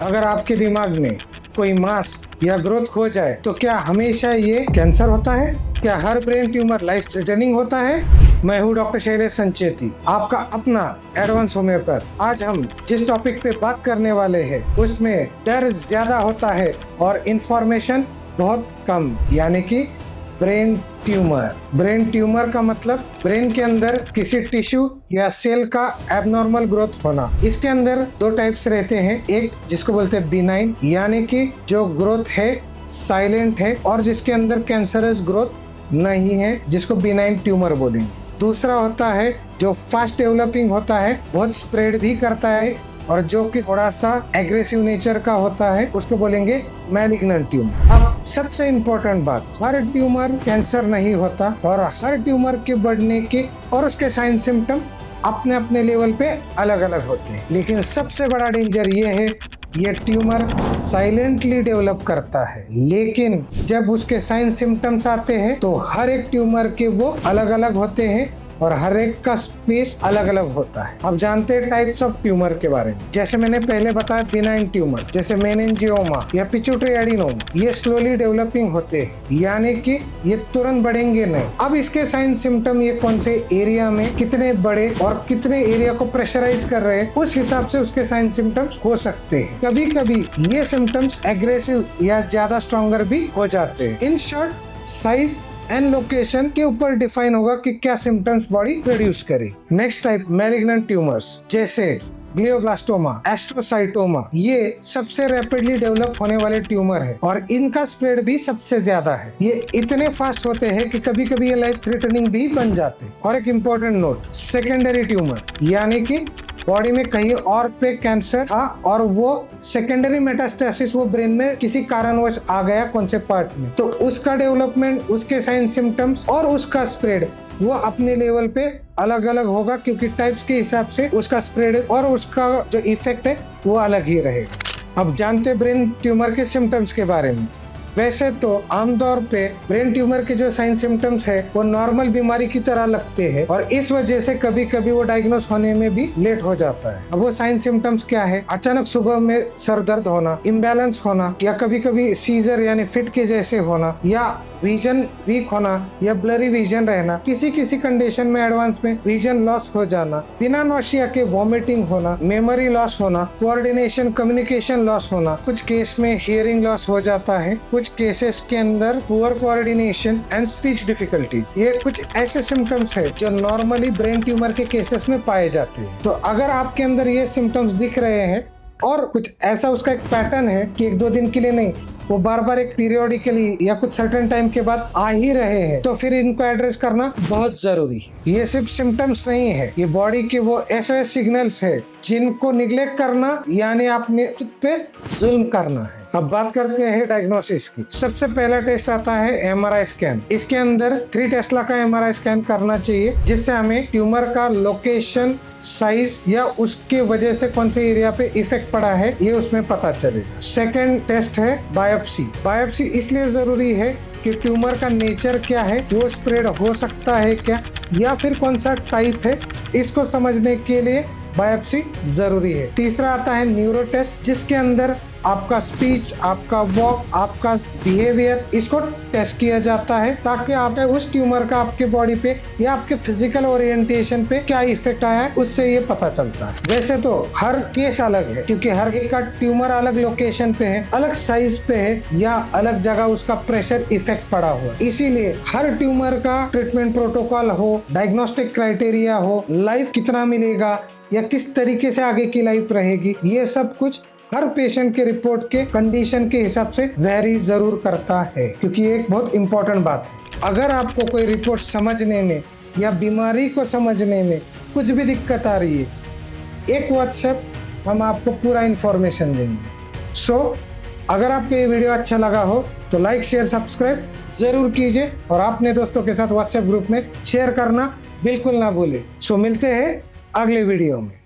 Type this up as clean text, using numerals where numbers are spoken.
अगर आपके दिमाग में कोई मास या ग्रोथ हो जाए तो क्या हमेशा ये कैंसर होता है? क्या हर ब्रेन ट्यूमर लाइफ थ्रेटनिंग होता है? मैं हूँ डॉक्टर शैलेश संचेती, आपका अपना एडवांस होम्योपैथ। आज हम जिस टॉपिक पे बात करने वाले हैं उसमें डर ज्यादा होता है और इंफॉर्मेशन बहुत कम, यानी कि ब्रेन ट्यूमर। ब्रेन ट्यूमर का मतलब ब्रेन के अंदर किसी टिश्यू या सेल का एबनॉर्मल ग्रोथ होना। इसके अंदर दो टाइप्स रहते हैं, एक जिसको बोलते हैं बिनाइन, यानी कि जो ग्रोथ है साइलेंट है और जिसके अंदर कैंसरस ग्रोथ नहीं है, जिसको बिनाइन ट्यूमर बोलेंगे। दूसरा होता है जो फास्ट डेवलपिंग होता है, बहुत स्प्रेड भी करता है और जो कि थोड़ा सा एग्रेसिव नेचर का होता है, उसको बोलेंगे मैलिग्नेंट ट्यूमर। अब सबसे इम्पोर्टेंट बात, हर ट्यूमर कैंसर नहीं होता और हर ट्यूमर के बढ़ने के और उसके साइन सिम्टम अपने अपने लेवल पे अलग अलग होते हैं। लेकिन सबसे बड़ा डेंजर ये है, ये ट्यूमर साइलेंटली डेवलप करता है, लेकिन जब उसके साइन सिम्टम्स आते हैं तो हर एक ट्यूमर के वो अलग अलग होते हैं और हर एक का स्पेस अलग अलग होता है। अब जानते हैं टाइप्स ऑफ ट्यूमर के बारे में। जैसे मैंने पहले बताया बिनाइन ट्यूमर, जैसे मेनिंजियोमा या पिट्यूटरी एडिनोमा, ये स्लोली डेवलपिंग होते हैं, यानी कि ये तुरंत बढ़ेंगे नहीं। अब इसके साइन सिम्टम ये कौन से एरिया में कितने बड़े और कितने एरिया को प्रेशराइज कर रहे हैं, उस हिसाब से उसके साइन सिम्टम्स हो सकते हैं। कभी कभी ये सिम्टम्स एग्रेसिव या ज्यादा स्ट्रॉन्गर भी हो जाते हैं। In short, size and location के ऊपर डिफाइन होगा कि क्या सिम्टम्स बॉडी प्रोड्यूस करे। नेक्स्ट टाइप मैलिग्नेंट ट्यूमर्स, जैसे ग्लियोब्लास्टोमा, एस्ट्रोसाइटोमा, ये सबसे रैपिडली डेवलप होने वाले ट्यूमर है और इनका स्प्रेड भी सबसे ज्यादा है। ये इतने फास्ट होते हैं कि कभी कभी ये लाइफ थ्रेटनिंग भी बन जाते हैं। और एक इम्पोर्टेंट नोट, सेकेंडरी ट्यूमर, यानी कि बॉडी में कहीं और पे कैंसर था और वो सेकेंडरी मेटास्टेसिस वो ब्रेन में किसी कारणवश आ गया कौन से पार्ट में, तो उसका डेवलपमेंट, उसके साइन सिम्टम्स और उसका स्प्रेड वो अपने लेवल पे अलग अलग होगा, क्योंकि टाइप्स के हिसाब से उसका स्प्रेड और उसका जो इफेक्ट है वो अलग ही रहेगा। अब जानते हैं ब्रेन ट्यूमर के सिम्टम्स के बारे में। वैसे तो आमतौर पे ब्रेन ट्यूमर के जो साइन सिम्टम्स है वो नॉर्मल बीमारी की तरह लगते हैं और इस वजह से कभी कभी वो डायग्नोस होने में भी लेट हो जाता है। अब वो साइन सिम्टम्स क्या है? अचानक सुबह में सर दर्द होना, इम्बैलेंस होना, या कभी कभी सीजर यानी फिट के जैसे होना, या विजन वीक होना या ब्लरी विजन रहना, किसी किसी कंडीशन में एडवांस में विजन लॉस हो जाना, बिना नौशिया के वॉमिटिंग होना, मेमोरी लॉस होना, कोऑर्डिनेशन कम्युनिकेशन लॉस होना, कुछ केस में हियरिंग लॉस हो जाता है, कुछ केसेस के अंदर poor coordination and speech difficulties. ये कुछ ऐसे सिम्टम्स है जो नॉर्मली ब्रेन ट्यूमर के केसेस में पाए जाते हैं। तो अगर आपके अंदर ये सिम्टम्स दिख रहे हैं और कुछ ऐसा उसका एक पैटर्न है कि एक दो दिन के लिए नहीं, वो बार बार एक पीरियोडिकली या कुछ सर्टेन टाइम के बाद आ ही रहे हैं, तो फिर इनको एड्रेस करना बहुत जरूरी है। ये सिर्फ सिम्टम्स नहीं है, ये बॉडी के वो SOS सिग्नल्स है जिनको निग्लेक्ट करना यानी आपने खुद पे जुल्म करना है। अब बात करते हैं डायग्नोसिस की। सबसे पहला टेस्ट आता है MRI स्कैन। इसके अंदर 3 टेस्ला का MRI स्कैन करना चाहिए, जिससे हमें ट्यूमर का लोकेशन, साइज या उसके वजह से कौन से एरिया पे इफेक्ट पड़ा है ये उसमें पता चले। सेकंड टेस्ट है बायोप्सी। बायोप्सी इसलिए जरूरी है कि ट्यूमर का नेचर क्या है, वो स्प्रेड हो सकता है क्या या फिर कौन सा टाइप है, इसको समझने के लिए बायोप्सी जरूरी है। तीसरा आता है न्यूरो टेस्ट, जिसके अंदर आपका स्पीच, आपका वॉक, आपका बिहेवियर, इसको टेस्ट किया जाता है ताकि आप उस ट्यूमर का आपके बॉडी पे या आपके फिजिकल ओरिएंटेशन पे क्या इफेक्ट आया है उससे ये पता चलता है। वैसे तो हर केस अलग है, क्योंकि हर एक का ट्यूमर अलग लोकेशन पे है, अलग साइज पे है या अलग जगह उसका प्रेशर इफेक्ट पड़ा हुआ, इसीलिए हर ट्यूमर का ट्रीटमेंट प्रोटोकॉल हो, डायग्नोस्टिक क्राइटेरिया हो, लाइफ कितना मिलेगा या किस तरीके से आगे की लाइफ रहेगी, ये सब कुछ हर पेशेंट के रिपोर्ट के कंडीशन के हिसाब से वेरी जरूर करता है, क्योंकि ये एक बहुत इंपॉर्टेंट बात है। अगर आपको कोई रिपोर्ट समझने में या बीमारी को समझने में कुछ भी दिक्कत आ रही है, एक व्हाट्सएप हम आपको पूरा इन्फॉर्मेशन देंगे। सो अगर आपको ये वीडियो अच्छा लगा हो तो लाइक, शेयर, सब्सक्राइब जरूर कीजिए और अपने दोस्तों के साथ व्हाट्सएप ग्रुप में शेयर करना बिल्कुल ना भूलें। सो मिलते हैं अगले वीडियो में।